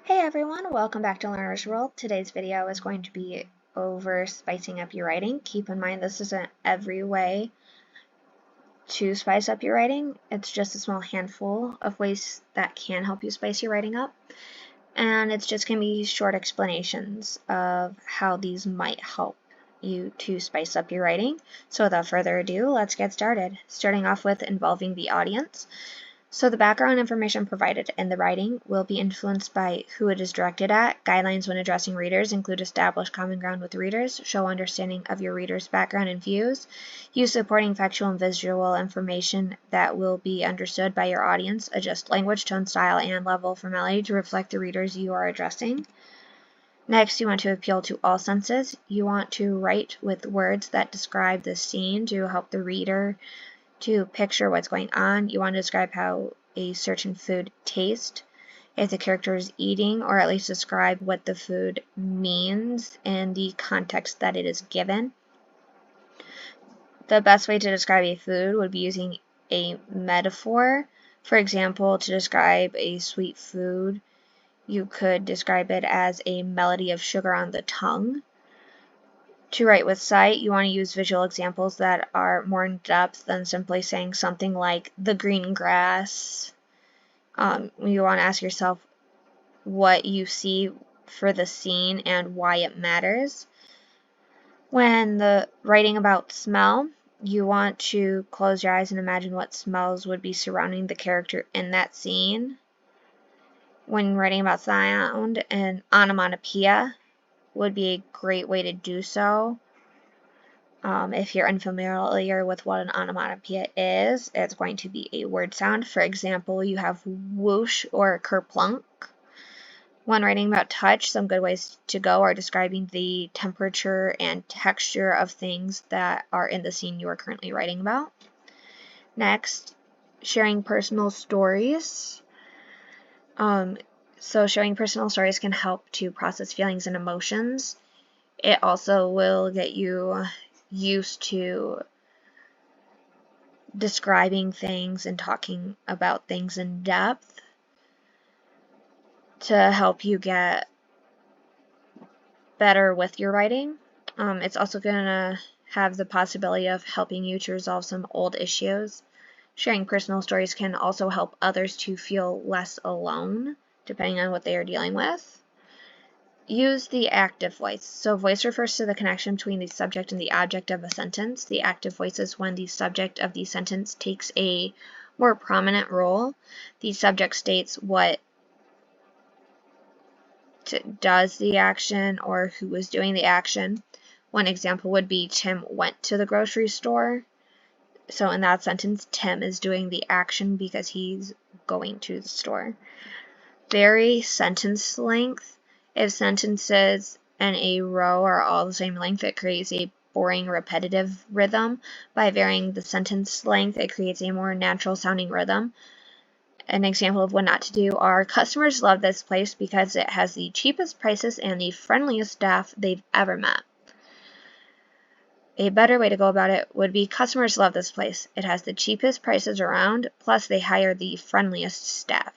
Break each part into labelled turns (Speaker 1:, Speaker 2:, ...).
Speaker 1: Hey everyone, welcome back to Learner's World. Today's video is going to be over spicing up your writing. Keep in mind this isn't every way to spice up your writing. It's just a small handful of ways that can help you spice your writing up. And it's just going to be short explanations of how these might help you to spice up your writing. So without further ado, let's get started. Starting off with involving the audience. So the background information provided in the writing will be influenced by who it is directed at. Guidelines when addressing readers include establish common ground with readers, show understanding of your reader's background and views, use supporting factual and visual information that will be understood by your audience, adjust language, tone, style, and level of formality to reflect the readers you are addressing. Next, you want to appeal to all senses. You want to write with words that describe the scene to help the reader to picture what's going on. You want to describe how a certain food tastes, if the character is eating, or at least describe what the food means in the context that it is given. The best way to describe a food would be using a metaphor. For example, to describe a sweet food, you could describe it as a melody of sugar on the tongue. To write with sight, you want to use visual examples that are more in depth than simply saying something like the green grass. You want to ask yourself what you see for the scene and why it matters. When writing about smell, you want to close your eyes and imagine what smells would be surrounding the character in that scene. When writing about sound, an onomatopoeia would be a great way to do so. If you're unfamiliar with what an onomatopoeia is, it's going to be a word sound. For example, you have whoosh or kerplunk. When writing about touch, some good ways to go are describing the temperature and texture of things that are in the scene you are currently writing about. Next, sharing personal stories. So sharing personal stories can help to process feelings and emotions. It also will get you used to describing things and talking about things in depth to help you get better with your writing. It's also going to have the possibility of helping you to resolve some old issues. Sharing personal stories can also help others to feel less alone, depending on what they are dealing with. Use the active voice. So voice refers to the connection between the subject and the object of a sentence. The active voice is when the subject of the sentence takes a more prominent role. The subject states what does the action or who is doing the action. One example would be Tim went to the grocery store. So in that sentence, Tim is doing the action because he's going to the store. Vary sentence length. If sentences and a row are all the same length, it creates a boring, repetitive rhythm. By varying the sentence length, it creates a more natural sounding rhythm. An example of what not to do are customers love this place because it has the cheapest prices and the friendliest staff they've ever met. A better way to go about it would be customers love this place. It has the cheapest prices around, plus they hire the friendliest staff.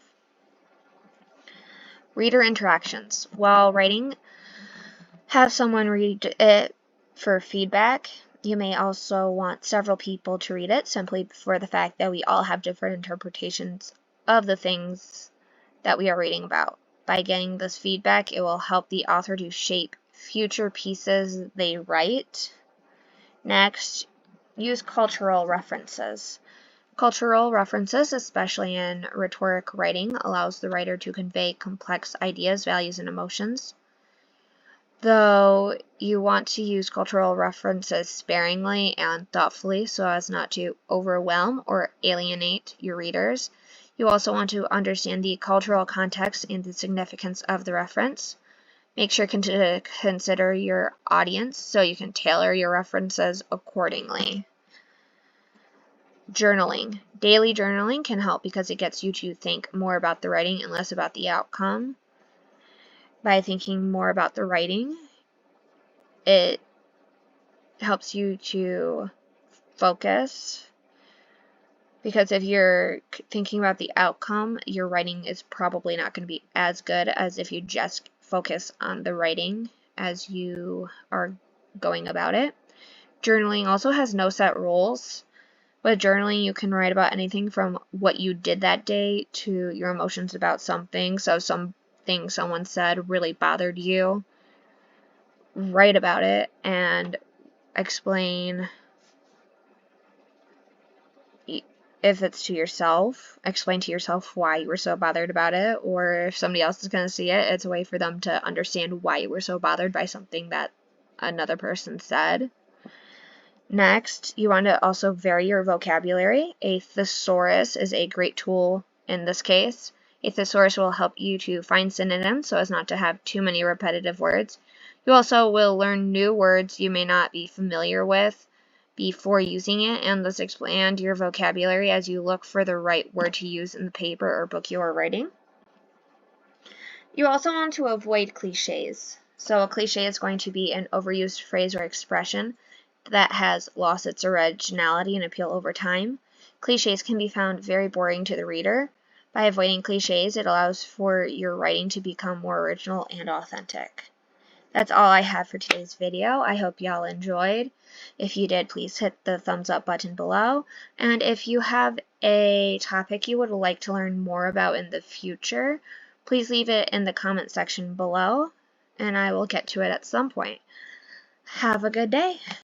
Speaker 1: Reader interactions. While writing, have someone read it for feedback. You may also want several people to read it simply for the fact that we all have different interpretations of the things that we are reading about. By getting this feedback, it will help the author to shape future pieces they write. Next, use cultural references. Cultural references, especially in rhetoric writing, allows the writer to convey complex ideas, values, and emotions. Though you want to use cultural references sparingly and thoughtfully so as not to overwhelm or alienate your readers, you also want to understand the cultural context and the significance of the reference. Make sure to consider your audience so you can tailor your references accordingly. Journaling. Daily journaling can help because it gets you to think more about the writing and less about the outcome. By thinking more about the writing, it helps you to focus Because if you're thinking about the outcome, your writing is probably not going to be as good as if you just focus on the writing as you are going about it. Journaling also has no set rules. With journaling, you can write about anything from what you did that day to your emotions about something. So something someone said really bothered you, write about it and explain, if it's to yourself, explain to yourself why you were so bothered about it, or if somebody else is going to see it, it's a way for them to understand why you were so bothered by something that another person said. Next, you want to also vary your vocabulary. A thesaurus is a great tool in this case. A thesaurus will help you to find synonyms so as not to have too many repetitive words. You also will learn new words you may not be familiar with before using it, and thus expand your vocabulary as you look for the right word to use in the paper or book you are writing. You also want to avoid cliches. So a cliche is going to be an overused phrase or expression that has lost its originality and appeal over time. Cliches can be found very boring to the reader. By avoiding cliches, it allows for your writing to become more original and authentic. That's all I have for today's video. I hope y'all enjoyed. If you did, please hit the thumbs up button below. And if you have a topic you would like to learn more about in the future, please leave it in the comment section below, and I will get to it at some point. Have a good day.